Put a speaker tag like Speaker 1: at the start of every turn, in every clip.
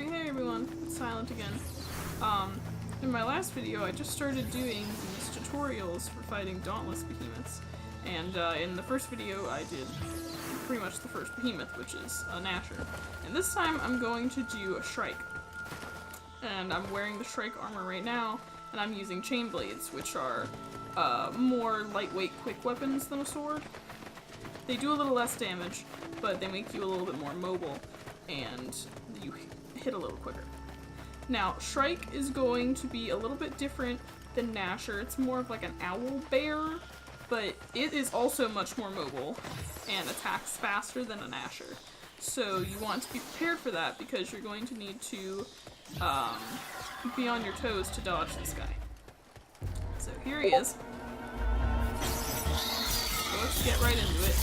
Speaker 1: Alright, hey everyone, it's Silent again. In my last video I just started doing these tutorials for fighting Dauntless behemoths, and in the first video I did pretty much the first behemoth, which is a Gnasher. And this time I'm going to do a Shrike. And I'm wearing the Shrike armor right now, and I'm using chain blades, which are more lightweight quick weapons than a sword. They do a little less damage, but they make you a little bit more mobile, and you hit a little quicker. Now, Shrike is going to be a little bit different than Gnasher. It's more of like an owl bear, but it is also much more mobile and attacks faster than a Gnasher. So you want to be prepared for that because you're going to need to be on your toes to dodge this guy. So here he is. So let's get right into it.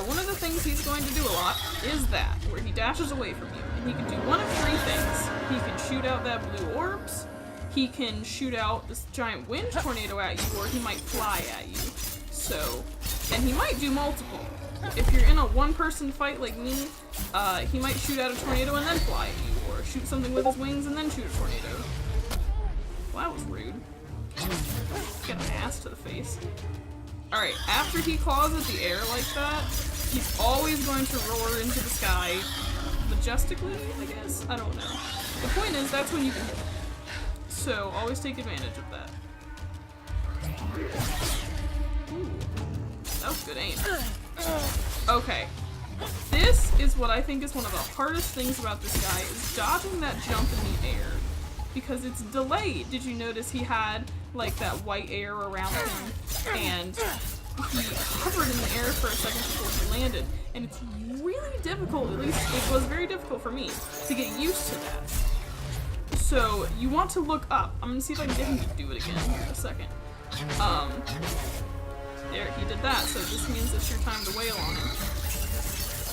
Speaker 1: One of the things he's going to do a lot is that, where he dashes away from you. And he can do one of three things. He can shoot out that blue orbs, he can shoot out this giant wind tornado at you, or he might fly at you. So, and he might do multiple. If you're in a one-person fight like me, he might shoot out a tornado and then fly at you, or shoot something with his wings and then shoot a tornado. Well, that was rude. Get an ass to the face. Alright, after he claws at the air like that, he's always going to roar into the sky majestically, I guess? I don't know. The point is, that's when you can hit him. So, always take advantage of that. Ooh, that was good aim. Okay. This is what I think is one of the hardest things about this guy, is dodging that jump in the air. Because it's delayed. Did you notice he had, like, that white air around him, and he hovered in the air for a second before he landed, and it's really difficult, at least it was very difficult for me, to get used to that. So, you want to look up. I'm gonna see if I can get him to do it again here in a second. There, he did that, so this means it's your time to wail on him.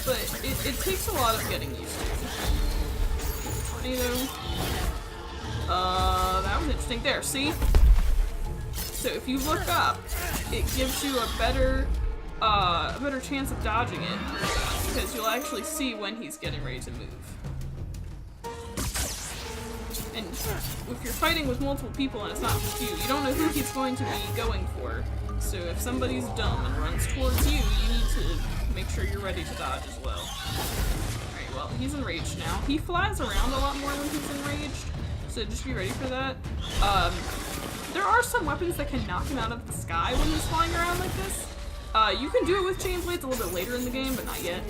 Speaker 1: But it takes a lot of getting used to. Tornado. That was interesting. There, see? So if you look up, it gives you a better chance of dodging it, because you'll actually see when he's getting ready to move. And if you're fighting with multiple people and it's not just you, you don't know who he's going to be going for. So if somebody's dumb and runs towards you, you need to make sure you're ready to dodge as well. Alright, well, he's enraged now. He flies around a lot more when he's enraged, so just be ready for that. There are some weapons that can knock him out of the sky when he's flying around like this. You can do it with chain blades a little bit later in the game, but not yet.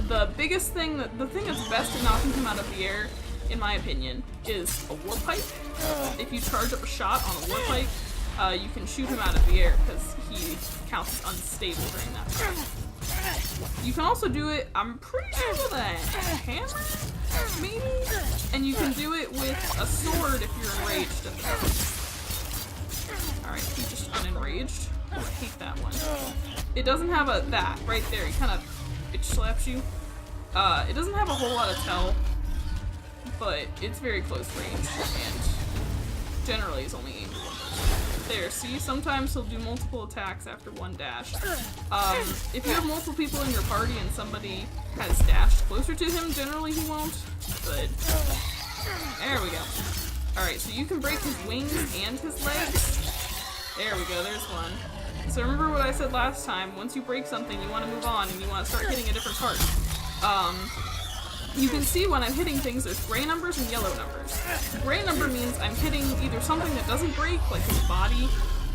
Speaker 1: The biggest thing, the thing that's best at knocking him out of the air, in my opinion, is a war pipe. If you charge up a shot on a war pipe, you can shoot him out of the air because he counts as unstable during that time. You can also do it, I'm pretty sure, with a hammer, maybe? And you can do it with a sword if you're enraged at the time. Alright, he just unenraged. Oh, I hate that one. It doesn't have that right there. He kind of bitch slaps you. It doesn't have a whole lot of tell, but it's very close range, and generally is only aimed at one person. There, see? Sometimes he'll do multiple attacks after one dash. If you have multiple people in your party and somebody has dashed closer to him, generally he won't, but there we go. Alright, so you can break his wings and his legs. There we go, there's one. So remember what I said last time, once you break something, you want to move on and you want to start hitting a different part. You can see when I'm hitting things, there's gray numbers and yellow numbers. Gray number means I'm hitting either something that doesn't break, like his body,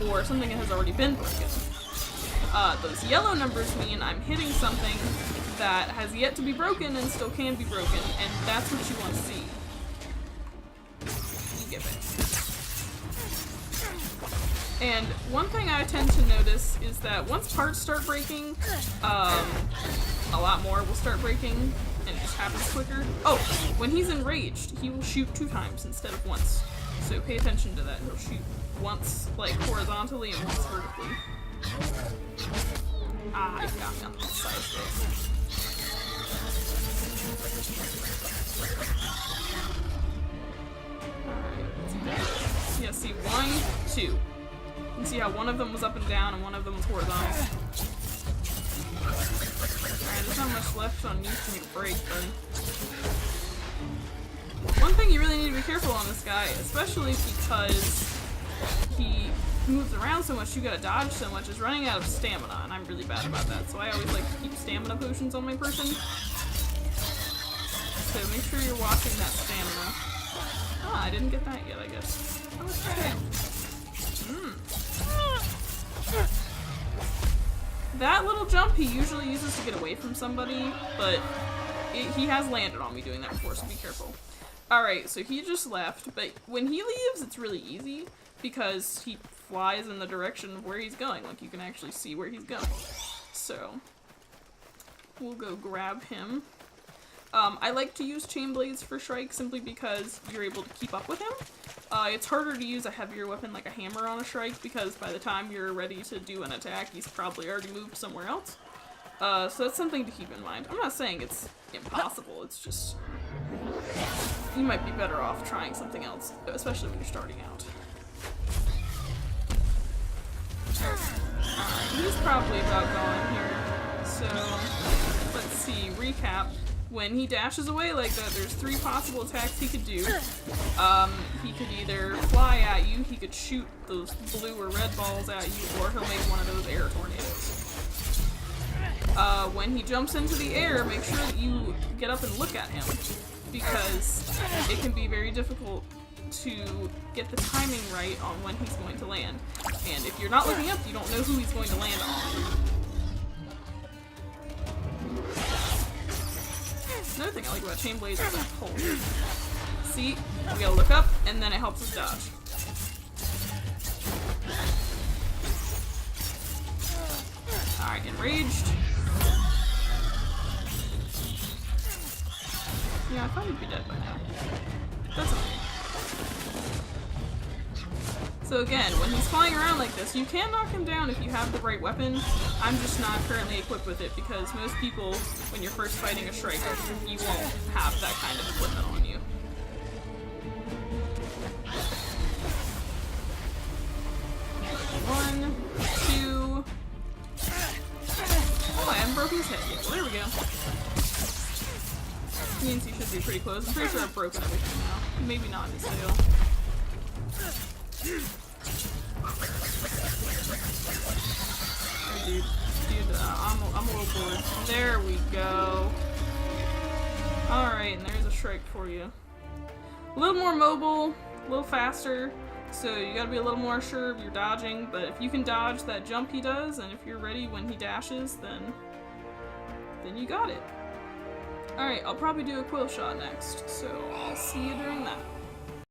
Speaker 1: or something that has already been broken. Those yellow numbers mean I'm hitting something that has yet to be broken and still can be broken, and that's what you want to see. You get it. And one thing I tend to notice is that once parts start breaking, a lot more will start breaking, and it just happens quicker. Oh, when he's enraged, he will shoot 2 times instead of once. So pay attention to that. He'll shoot once, like, horizontally and once vertically. Ah, he got me on the side of this. Alright, let's see that. Yeah, see, 1, 2. You can see how one of them was up and down and one of them was horizontal. Alright, there's not much much left on you for me to break, but... One thing you really need to be careful on this guy, especially because he moves around so much, you gotta dodge so much, is running out of stamina, and I'm really bad about that, so I always like to keep stamina potions on my person. So make sure you're watching that stamina. Ah, I didn't get that yet, I guess. How much damage? That little jump he usually uses to get away from somebody, but he has landed on me doing that before, so be careful. Alright, so he just left, but when he leaves, it's really easy because he flies in the direction of where he's going. Like, you can actually see where he's going. So, we'll go grab him. I like to use chain blades for Shrike simply because you're able to keep up with him. It's harder to use a heavier weapon like a hammer on a Shrike because by the time you're ready to do an attack, he's probably already moved somewhere else. So that's something to keep in mind. I'm not saying it's impossible, it's just... You might be better off trying something else, especially when you're starting out. Alright, he's probably about gone here. So, let's see, recap. When he dashes away like that, there's 3 possible attacks he could do. He could either fly at you, he could shoot those blue or red balls at you, or he'll make one of those air tornadoes. When he jumps into the air, make sure that you get up and look at him, because it can be very difficult to get the timing right on when he's going to land. And if you're not looking up, you don't know who he's going to land on. Another thing I like about chain blades is that pull. See, we gotta look up, and then it helps us dodge. Alright, enraged. Yeah, I thought he'd be dead by now. That's okay. So again, when he's flying around like this, you can knock him down if you have the right weapon. I'm just not currently equipped with it because most people, when you're first fighting a Shrike, you won't have that kind of equipment on you. One, two... Oh, I haven't broken his head yet. Well, there we go. Means he should be pretty close. I'm pretty sure I've broken everything now. Maybe not his tail. Oh, dude, I'm a little bored. There we go. Alright, and there's a Shrike for you. A little more mobile, a little faster, so you gotta be a little more sure of your dodging, but if you can dodge that jump he does, and if you're ready when he dashes, then you got it. Alright, I'll probably do a quill shot next, so I'll see you during that.